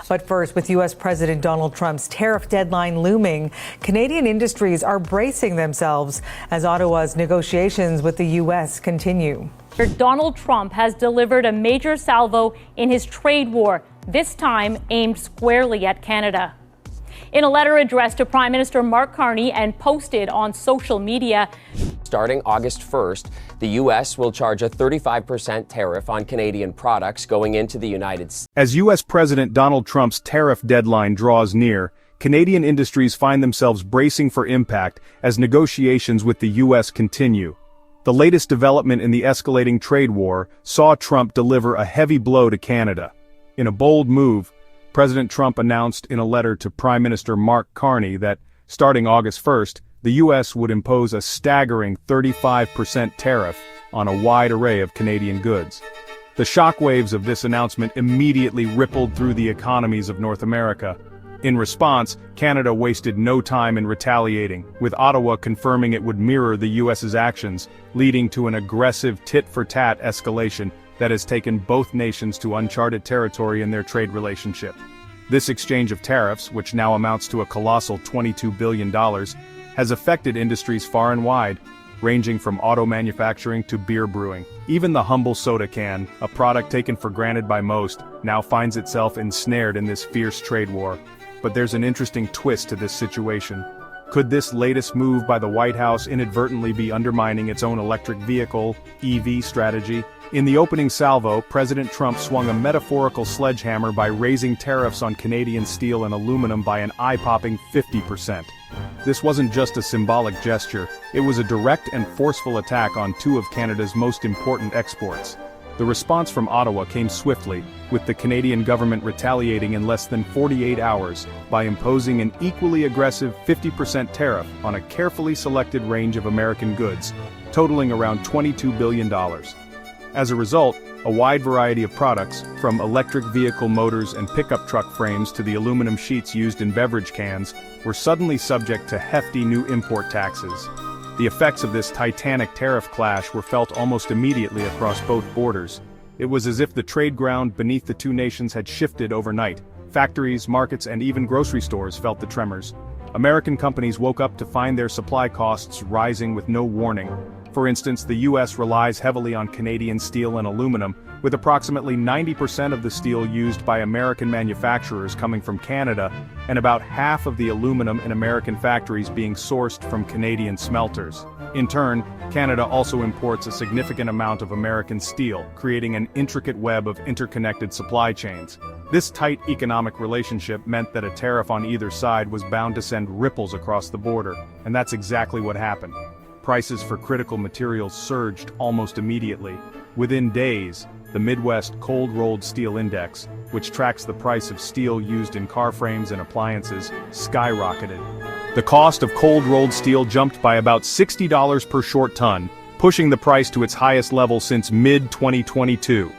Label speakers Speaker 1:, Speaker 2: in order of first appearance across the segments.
Speaker 1: But first, with U.S. President Donald Trump's tariff deadline looming, Canadian industries are bracing themselves as Ottawa's negotiations with the U.S. continue.
Speaker 2: Donald Trump has delivered a major salvo in his trade war, this time aimed squarely at Canada. In a letter addressed to Prime Minister Mark Carney and posted on social media,
Speaker 3: starting August 1st, the U.S. will charge a 35% tariff on Canadian products going into the United States.
Speaker 4: As U.S. President Donald Trump's tariff deadline draws near, Canadian industries find themselves bracing for impact as negotiations with the U.S. continue. The latest development in the escalating trade war saw Trump deliver a heavy blow to Canada. In a bold move, President Trump announced in a letter to Prime Minister Mark Carney that, starting August 1st, the U.S. would impose a staggering 35% tariff on a wide array of Canadian goods. The shockwaves of this announcement immediately rippled through the economies of North America. In response, Canada wasted no time in retaliating, with Ottawa confirming it would mirror the U.S.'s actions, leading to an aggressive tit-for-tat escalation that has taken both nations to uncharted territory in their trade relationship. This exchange of tariffs, which now amounts to a colossal $22 billion, has affected industries far and wide, ranging from auto manufacturing to beer brewing. Even the humble soda can, a product taken for granted by most, now finds itself ensnared in this fierce trade war. But there's an interesting twist to this situation. Could this latest move by the White House inadvertently be undermining its own electric vehicle, EV strategy? In the opening salvo, President Trump swung a metaphorical sledgehammer by raising tariffs on Canadian steel and aluminum by an eye-popping 50%. This wasn't just a symbolic gesture, it was a direct and forceful attack on two of Canada's most important exports. The response from Ottawa came swiftly, with the Canadian government retaliating in less than 48 hours by imposing an equally aggressive 50% tariff on a carefully selected range of American goods, totaling around $22 billion. As a result, a wide variety of products, from electric vehicle motors and pickup truck frames to the aluminum sheets used in beverage cans, were suddenly subject to hefty new import taxes. The effects of this titanic tariff clash were felt almost immediately across both borders. It was as if the trade ground beneath the two nations had shifted overnight. Factories, markets, and even grocery stores felt the tremors. American companies woke up to find their supply costs rising with no warning. For instance, the U.S. relies heavily on Canadian steel and aluminum, with approximately 90% of the steel used by American manufacturers coming from Canada, and about half of the aluminum in American factories being sourced from Canadian smelters. In turn, Canada also imports a significant amount of American steel, creating an intricate web of interconnected supply chains. This tight economic relationship meant that a tariff on either side was bound to send ripples across the border, and that's exactly what happened. Prices for critical materials surged almost immediately. Within days, the Midwest Cold-Rolled Steel Index, which tracks the price of steel used in car frames and appliances, skyrocketed. The cost of cold-rolled steel jumped by about $60 per short ton, pushing the price to its highest level since mid-2022.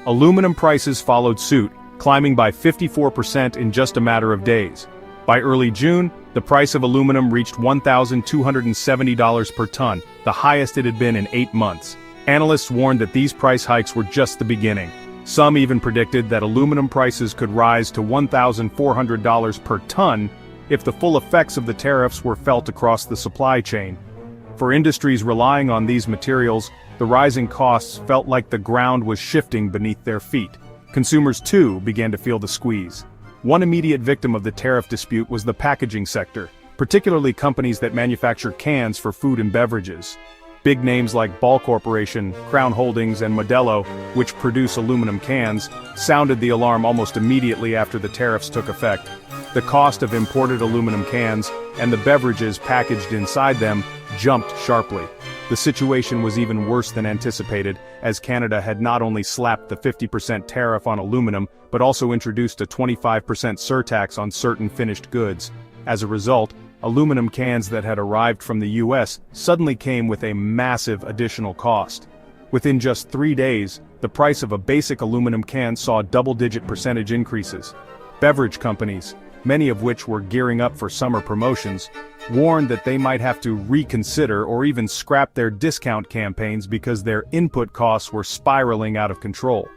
Speaker 4: Aluminum prices followed suit, climbing by 54% in just a matter of days. By early June, the price of aluminum reached $1,270 per ton, the highest it had been in 8 months. Analysts warned that these price hikes were just the beginning. Some even predicted that aluminum prices could rise to $1,400 per ton if the full effects of the tariffs were felt across the supply chain. For industries relying on these materials, the rising costs felt like the ground was shifting beneath their feet. Consumers, too, began to feel the squeeze. One immediate victim of the tariff dispute was the packaging sector, particularly companies that manufacture cans for food and beverages. Big names like Ball Corporation, Crown Holdings, and Modelo, which produce aluminum cans, sounded the alarm almost immediately after the tariffs took effect. The cost of imported aluminum cans, and the beverages packaged inside them, jumped sharply. The situation was even worse than anticipated, as Canada had not only slapped the 50% tariff on aluminum, but also introduced a 25% surtax on certain finished goods. As a result, aluminum cans that had arrived from the U.S. suddenly came with a massive additional cost. Within just 3 days, the price of a basic aluminum can saw double-digit percentage increases. Beverage companies, many of which were gearing up for summer promotions, warned that they might have to reconsider or even scrap their discount campaigns because their input costs were spiraling out of control.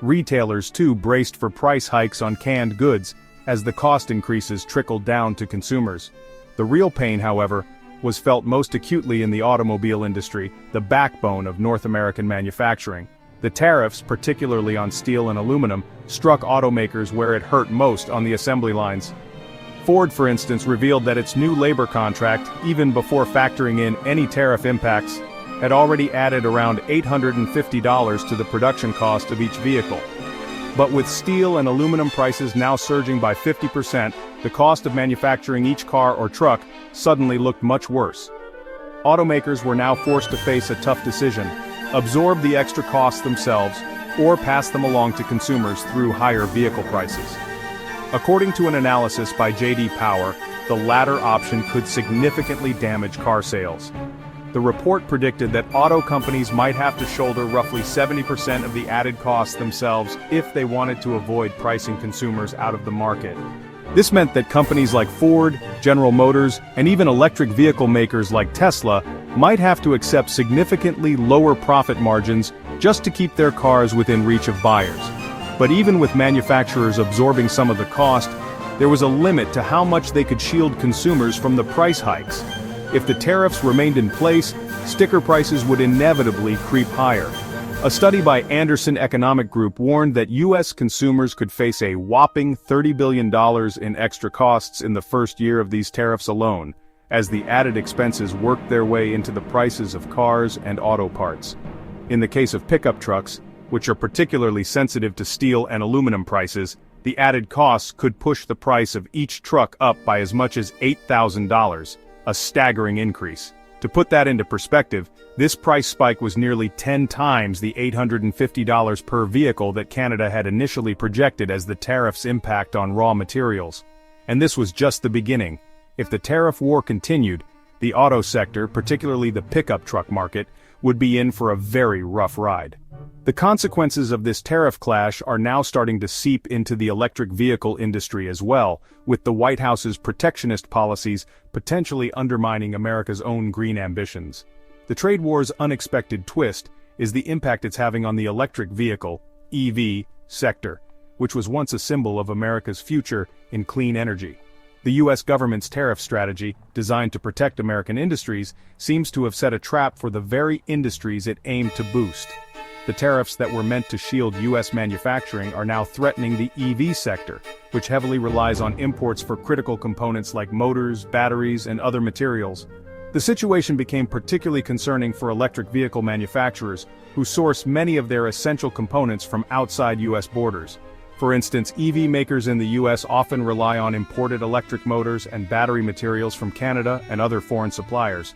Speaker 4: Retailers too braced for price hikes on canned goods as the cost increases trickled down to consumers. The real pain, however, was felt most acutely in the automobile industry, the backbone of North American manufacturing. The tariffs, particularly on steel and aluminum, struck automakers where it hurt most on the assembly lines. Ford, for instance, revealed that its new labor contract, even before factoring in any tariff impacts, had already added around $850 to the production cost of each vehicle. But with steel and aluminum prices now surging by 50%, the cost of manufacturing each car or truck suddenly looked much worse. Automakers were now forced to face a tough decision: absorb the extra costs themselves, or pass them along to consumers through higher vehicle prices. According to an analysis by J.D. Power, the latter option could significantly damage car sales. The report predicted that auto companies might have to shoulder roughly 70% of the added costs themselves if they wanted to avoid pricing consumers out of the market. This meant that companies like Ford, General Motors, and even electric vehicle makers like Tesla might have to accept significantly lower profit margins just to keep their cars within reach of buyers. But even with manufacturers absorbing some of the cost, there was a limit to how much they could shield consumers from the price hikes. If the tariffs remained in place, sticker prices would inevitably creep higher. A study by Anderson Economic Group warned that U.S. consumers could face a whopping $30 billion in extra costs in the first year of these tariffs alone, as the added expenses worked their way into the prices of cars and auto parts. In the case of pickup trucks, which are particularly sensitive to steel and aluminum prices, the added costs could push the price of each truck up by as much as $8,000. A staggering increase. To put that into perspective, this price spike was nearly 10 times the $850 per vehicle that Canada had initially projected as the tariffs' impact on raw materials. And this was just the beginning. If the tariff war continued, the auto sector, particularly the pickup truck market, would be in for a very rough ride. The consequences of this tariff clash are now starting to seep into the electric vehicle industry as well, with the White House's protectionist policies potentially undermining America's own green ambitions. The trade war's unexpected twist is the impact it's having on the electric vehicle, EV, sector, which was once a symbol of America's future in clean energy. The U.S. government's tariff strategy, designed to protect American industries, seems to have set a trap for the very industries it aimed to boost. The tariffs that were meant to shield U.S. manufacturing are now threatening the EV sector, which heavily relies on imports for critical components like motors, batteries, and other materials. The situation became particularly concerning for electric vehicle manufacturers, who source many of their essential components from outside U.S. borders. For instance, EV makers in the U.S. often rely on imported electric motors and battery materials from Canada and other foreign suppliers.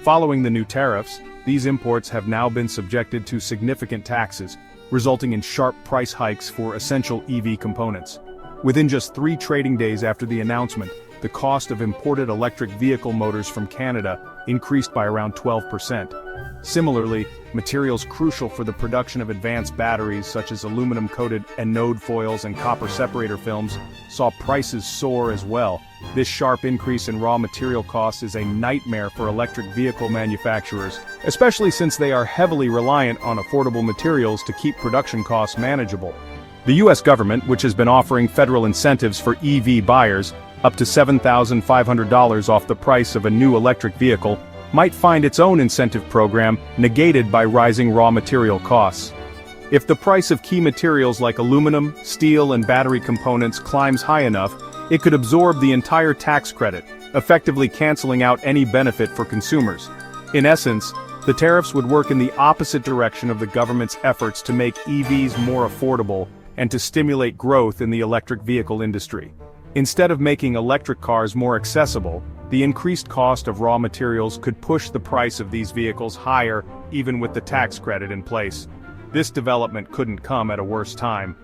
Speaker 4: Following the new tariffs, these imports have now been subjected to significant taxes, resulting in sharp price hikes for essential EV components. Within just 3 trading days after the announcement, the cost of imported electric vehicle motors from Canada increased by around 12%. Similarly, materials crucial for the production of advanced batteries such as aluminum-coated anode foils and copper separator films saw prices soar as well. This sharp increase in raw material costs is a nightmare for electric vehicle manufacturers, especially since they are heavily reliant on affordable materials to keep production costs manageable. The U.S. government, which has been offering federal incentives for EV buyers, up to $7,500 off the price of a new electric vehicle, might find its own incentive program negated by rising raw material costs. If the price of key materials like aluminum, steel, and battery components climbs high enough, it could absorb the entire tax credit, effectively canceling out any benefit for consumers. In essence, the tariffs would work in the opposite direction of the government's efforts to make EVs more affordable and to stimulate growth in the electric vehicle industry. Instead of making electric cars more accessible, the increased cost of raw materials could push the price of these vehicles higher, even with the tax credit in place. This development couldn't come at a worse time.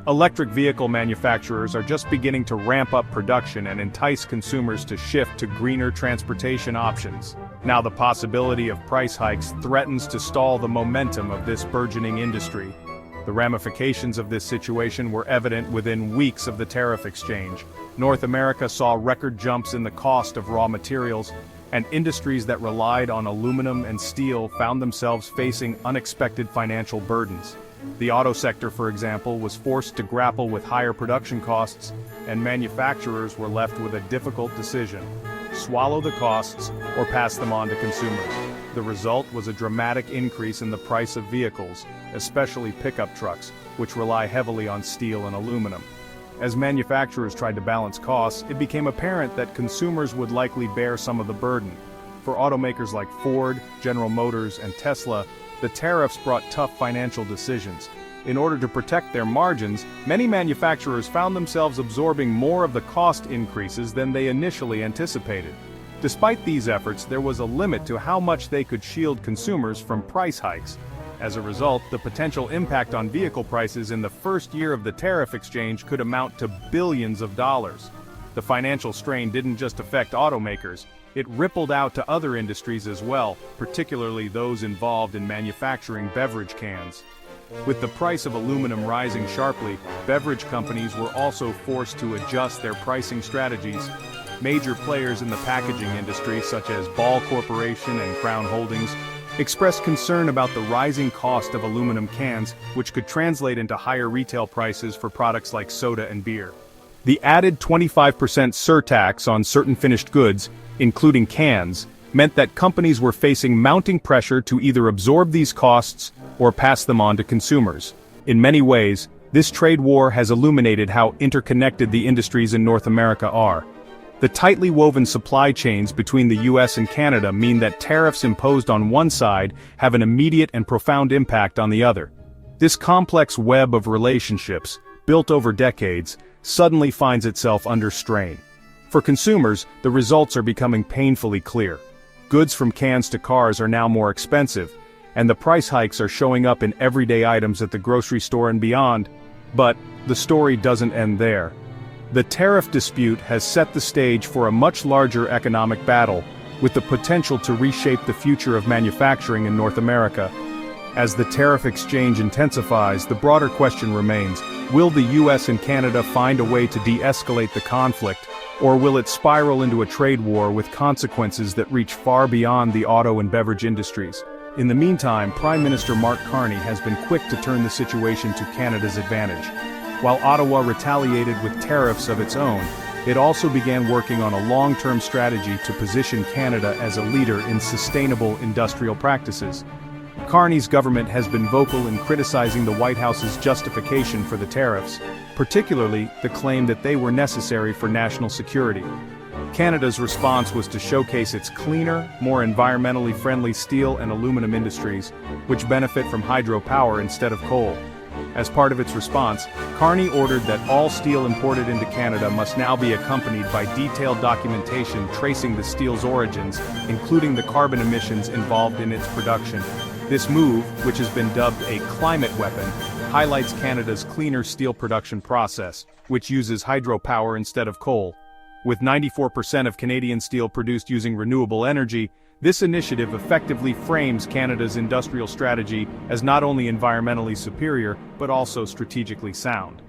Speaker 4: Electric vehicle manufacturers are just beginning to ramp up production and entice consumers to shift to greener transportation options. Now the possibility of price hikes threatens to stall the momentum of this burgeoning industry. The ramifications of this situation were evident within weeks of the tariff exchange. North America saw record jumps in the cost of raw materials, and industries that relied on aluminum and steel found themselves facing unexpected financial burdens. The auto sector, for example, was forced to grapple with higher production costs, and manufacturers were left with a difficult decision: swallow the costs or pass them on to consumers. The result was a dramatic increase in the price of vehicles, especially pickup trucks, which rely heavily on steel and aluminum. As manufacturers tried to balance costs, it became apparent that consumers would likely bear some of the burden. For automakers like Ford, General Motors, and Tesla, the tariffs brought tough financial decisions. In order to protect their margins, many manufacturers found themselves absorbing more of the cost increases than they initially anticipated. Despite these efforts, there was a limit to how much they could shield consumers from price hikes. As a result, the potential impact on vehicle prices in the first year of the tariff exchange could amount to billions of dollars. The financial strain didn't just affect automakers. It rippled out to other industries as well, particularly those involved in manufacturing beverage cans. With the price of aluminum rising sharply, beverage companies were also forced to adjust their pricing strategies. Major players in the packaging industry, such as Ball Corporation and Crown Holdings, expressed concern about the rising cost of aluminum cans, which could translate into higher retail prices for products like soda and beer. The added 25% surtax on certain finished goods, including cans, meant that companies were facing mounting pressure to either absorb these costs or pass them on to consumers. In many ways, this trade war has illuminated how interconnected the industries in North America are. The tightly woven supply chains between the US and Canada mean that tariffs imposed on one side have an immediate and profound impact on the other. This complex web of relationships, built over decades, suddenly finds itself under strain. For consumers, the results are becoming painfully clear. Goods from cans to cars are now more expensive, and the price hikes are showing up in everyday items at the grocery store and beyond. But the story doesn't end there. The tariff dispute has set the stage for a much larger economic battle, with the potential to reshape the future of manufacturing in North America. As the tariff exchange intensifies, the broader question remains: will the US and Canada find a way to de-escalate the conflict, or will it spiral into a trade war with consequences that reach far beyond the auto and beverage industries? In the meantime, Prime Minister Mark Carney has been quick to turn the situation to Canada's advantage. While Ottawa retaliated with tariffs of its own, it also began working on a long-term strategy to position Canada as a leader in sustainable industrial practices. Carney's government has been vocal in criticizing the White House's justification for the tariffs, particularly the claim that they were necessary for national security. Canada's response was to showcase its cleaner, more environmentally friendly steel and aluminum industries, which benefit from hydropower instead of coal. As part of its response, Carney ordered that all steel imported into Canada must now be accompanied by detailed documentation tracing the steel's origins, including the carbon emissions involved in its production. This move, which has been dubbed a climate weapon, highlights Canada's cleaner steel production process, which uses hydropower instead of coal. With 94% of Canadian steel produced using renewable energy, this initiative effectively frames Canada's industrial strategy as not only environmentally superior, but also strategically sound.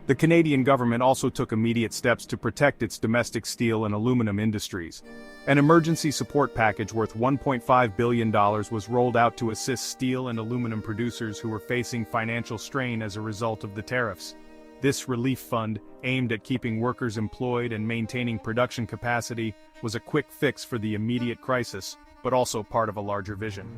Speaker 4: The Canadian government also took immediate steps to protect its domestic steel and aluminum industries. An emergency support package worth $1.5 billion was rolled out to assist steel and aluminum producers who were facing financial strain as a result of the tariffs. This relief fund, aimed at keeping workers employed and maintaining production capacity, was a quick fix for the immediate crisis, but also part of a larger vision.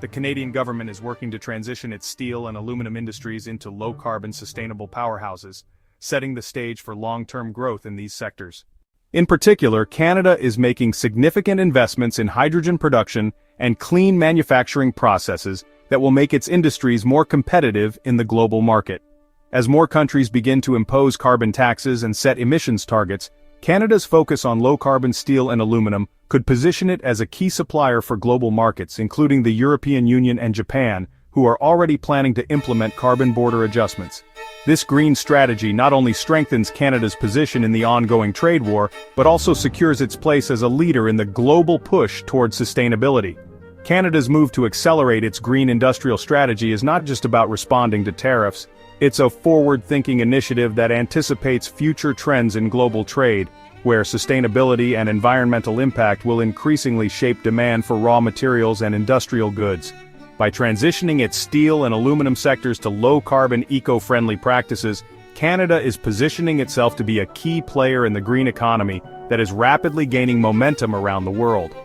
Speaker 4: The Canadian government is working to transition its steel and aluminum industries into low-carbon sustainable powerhouses, setting the stage for long-term growth in these sectors. In particular, Canada is making significant investments in hydrogen production and clean manufacturing processes that will make its industries more competitive in the global market. As more countries begin to impose carbon taxes and set emissions targets, Canada's focus on low-carbon steel and aluminum could position it as a key supplier for global markets, including the European Union and Japan, who are already planning to implement carbon border adjustments. This green strategy not only strengthens Canada's position in the ongoing trade war, but also secures its place as a leader in the global push towards sustainability. Canada's move to accelerate its green industrial strategy is not just about responding to tariffs. It's a forward-thinking initiative that anticipates future trends in global trade, where sustainability and environmental impact will increasingly shape demand for raw materials and industrial goods. By transitioning its steel and aluminum sectors to low-carbon, eco-friendly practices, Canada is positioning itself to be a key player in the green economy that is rapidly gaining momentum around the world.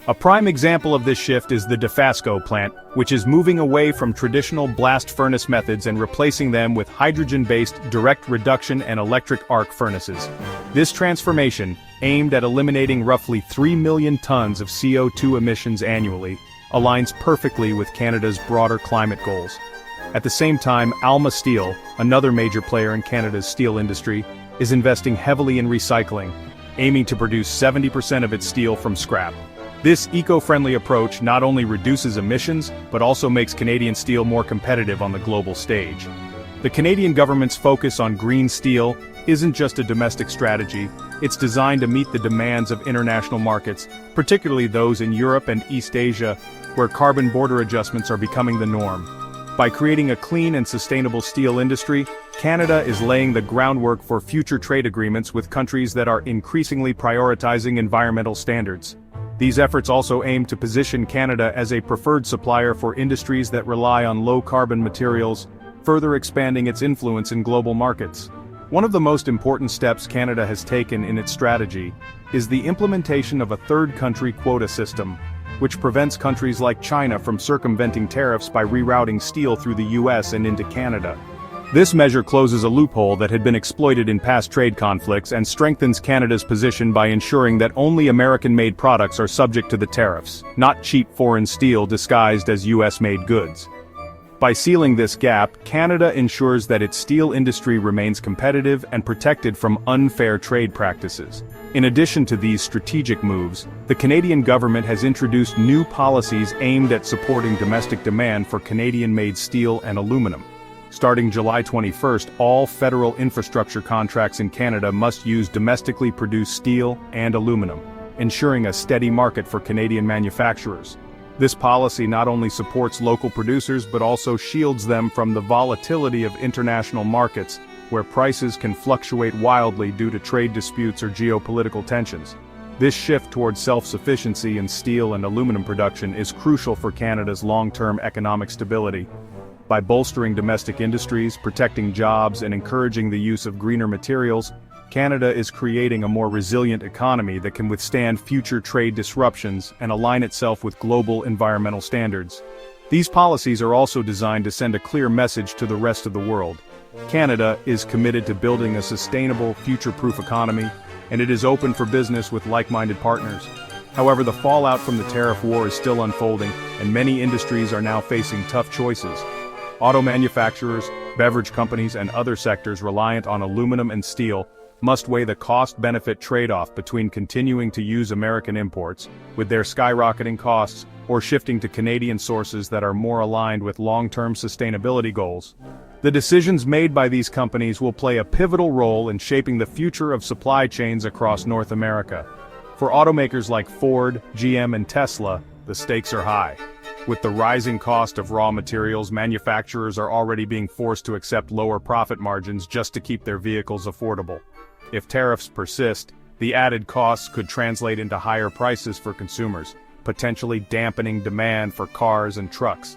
Speaker 4: A prime example of this shift is the Dofasco plant, which is moving away from traditional blast furnace methods and replacing them with hydrogen-based direct reduction and electric arc furnaces. This transformation, aimed at eliminating roughly 3 million tons of CO2 emissions annually, aligns perfectly with Canada's broader climate goals. At the same time, Alma Steel, another major player in Canada's steel industry, is investing heavily in recycling, aiming to produce 70% of its steel from scrap. This eco-friendly approach not only reduces emissions, but also makes Canadian steel more competitive on the global stage. The Canadian government's focus on green steel isn't just a domestic strategy, it's designed to meet the demands of international markets, particularly those in Europe and East Asia, where carbon border adjustments are becoming the norm. By creating a clean and sustainable steel industry, Canada is laying the groundwork for future trade agreements with countries that are increasingly prioritizing environmental standards. These efforts also aim to position Canada as a preferred supplier for industries that rely on low-carbon materials, further expanding its influence in global markets. One of the most important steps Canada has taken in its strategy is the implementation of a third-country quota system, which prevents countries like China from circumventing tariffs by rerouting steel through the US and into Canada. This measure closes a loophole that had been exploited in past trade conflicts and strengthens Canada's position by ensuring that only American-made products are subject to the tariffs, not cheap foreign steel disguised as US-made goods. By sealing this gap, Canada ensures that its steel industry remains competitive and protected from unfair trade practices. In addition to these strategic moves, the Canadian government has introduced new policies aimed at supporting domestic demand for Canadian-made steel and aluminum. Starting July 21st, all federal infrastructure contracts in Canada must use domestically produced steel and aluminum, ensuring a steady market for Canadian manufacturers. This policy not only supports local producers but also shields them from the volatility of international markets, where prices can fluctuate wildly due to trade disputes or geopolitical tensions. This shift towards self-sufficiency in steel and aluminum production is crucial for Canada's long-term economic stability. By bolstering domestic industries, protecting jobs, and encouraging the use of greener materials, Canada is creating a more resilient economy that can withstand future trade disruptions and align itself with global environmental standards. These policies are also designed to send a clear message to the rest of the world. Canada is committed to building a sustainable, future-proof economy, and it is open for business with like-minded partners. However, the fallout from the tariff war is still unfolding, and many industries are now facing tough choices. Auto manufacturers, beverage companies, and other sectors reliant on aluminum and steel must weigh the cost-benefit trade-off between continuing to use American imports, with their skyrocketing costs, or shifting to Canadian sources that are more aligned with long-term sustainability goals. The decisions made by these companies will play a pivotal role in shaping the future of supply chains across North America. For automakers like Ford, GM, and Tesla, the stakes are high. With the rising cost of raw materials, manufacturers are already being forced to accept lower profit margins just to keep their vehicles affordable. If tariffs persist, the added costs could translate into higher prices for consumers, potentially dampening demand for cars and trucks.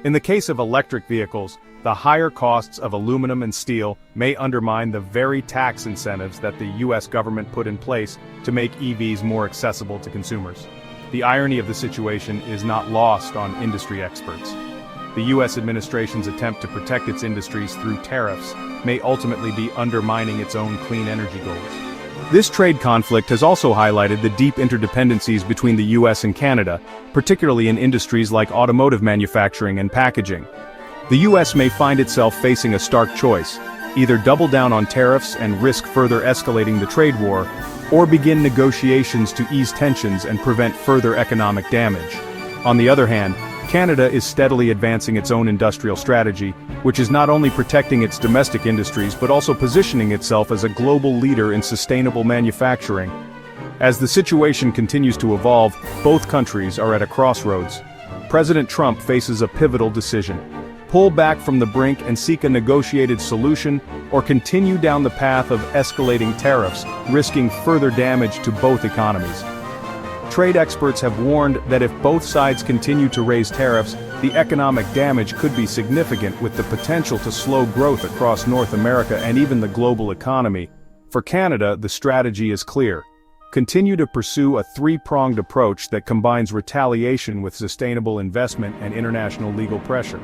Speaker 4: In the case of electric vehicles, the higher costs of aluminum and steel may undermine the very tax incentives that the US government put in place to make EVs more accessible to consumers. The irony of the situation is not lost on industry experts. The US administration's attempt to protect its industries through tariffs may ultimately be undermining its own clean energy goals. This trade conflict has also highlighted the deep interdependencies between the US and Canada, particularly in industries like automotive manufacturing and packaging. The US may find itself facing a stark choice: either double down on tariffs and risk further escalating the trade war, or begin negotiations to ease tensions and prevent further economic damage. On the other hand, Canada is steadily advancing its own industrial strategy, which is not only protecting its domestic industries but also positioning itself as a global leader in sustainable manufacturing. As the situation continues to evolve, both countries are at a crossroads. President Trump faces a pivotal decision: pull back from the brink and seek a negotiated solution, or continue down the path of escalating tariffs, risking further damage to both economies. Trade experts have warned that if both sides continue to raise tariffs, the economic damage could be significant, with the potential to slow growth across North America and even the global economy. For Canada, the strategy is clear. Continue to pursue a three-pronged approach that combines retaliation with sustainable investment and international legal pressure.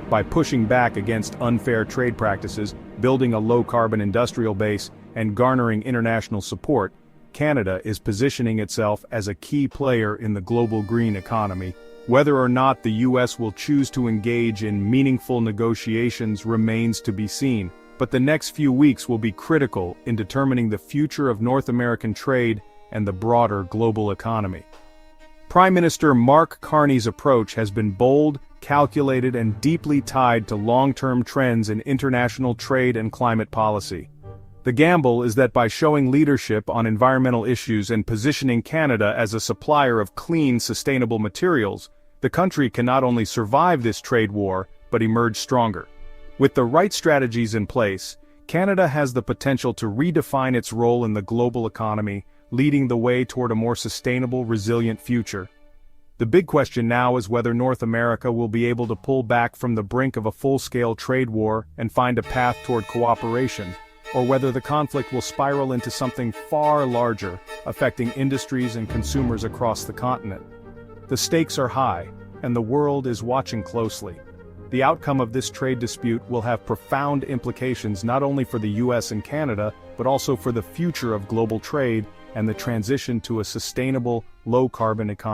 Speaker 4: By pushing back against unfair trade practices, building a low-carbon industrial base, and garnering international support, Canada is positioning itself as a key player in the global green economy. Whether or not the U.S. will choose to engage in meaningful negotiations remains to be seen, but the next few weeks will be critical in determining the future of North American trade and the broader global economy. Prime Minister Mark Carney's approach has been bold, calculated, and deeply tied to long-term trends in international trade and climate policy. The gamble is that by showing leadership on environmental issues and positioning Canada as a supplier of clean, sustainable materials, the country can not only survive this trade war, but emerge stronger. With the right strategies in place, Canada has the potential to redefine its role in the global economy, leading the way toward a more sustainable, resilient future. The big question now is whether North America will be able to pull back from the brink of a full-scale trade war and find a path toward cooperation, or whether the conflict will spiral into something far larger, affecting industries and consumers across the continent. The stakes are high, and the world is watching closely. The outcome of this trade dispute will have profound implications not only for the U.S. and Canada, but also for the future of global trade and the transition to a sustainable, low-carbon economy.